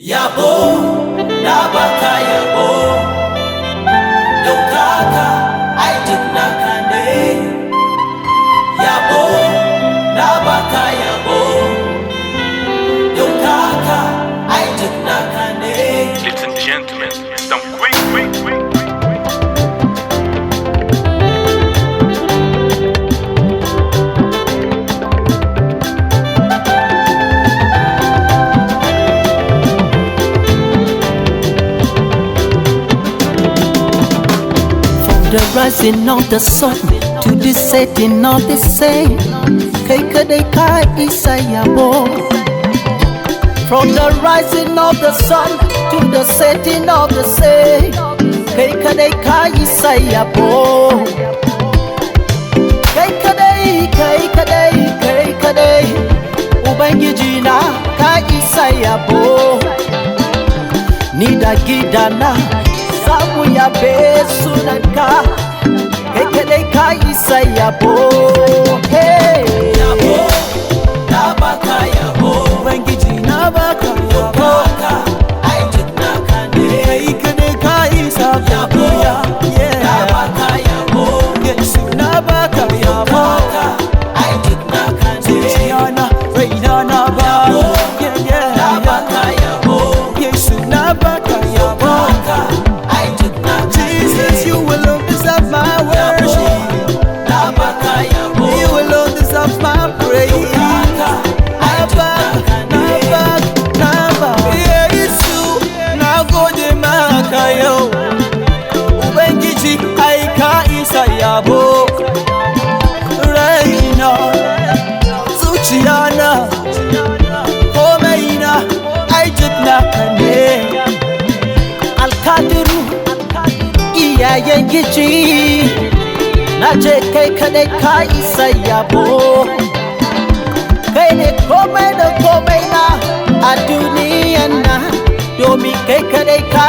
YABO, nabaka YABO, dokaka aitik nakane. YABO, nabaka YABO, dokaka aitik nakane. Ladies and gentlemen, some quick. The rising of the sun to the setting of the same. Kai isa YABO. From the rising of the sun to the setting of the same. Kai isa YABO. Kai Ubangiji na ka isa YABO. Ni da gidana samu yabe sunanka, kai kadai ka isa YABO. Hey, YABO, nabaka YABO, Ubangiji na baka dokaka aitik nakane. kai kadai ka isa YABO, nabaka YABO, Yesu na baka dokaka aitik nakane. Zuciyana, raina na ba Nabaka YABO, Yesu na baka dokaka aitik nakane. Jesus, you alone deserve my worship. Nabaka YABO, You alone deserve my praise. dokaka aitik nakane. Yesu na gode maka yau, Ubangiji ai ka isa YABO. Raina, zuciyana, komaina aikin naka ne. Alkadiru iyayen gici, na ce kai kadai ka isa YABO. Kai ne komai da komai na a duniyan na, domin kai kadai ka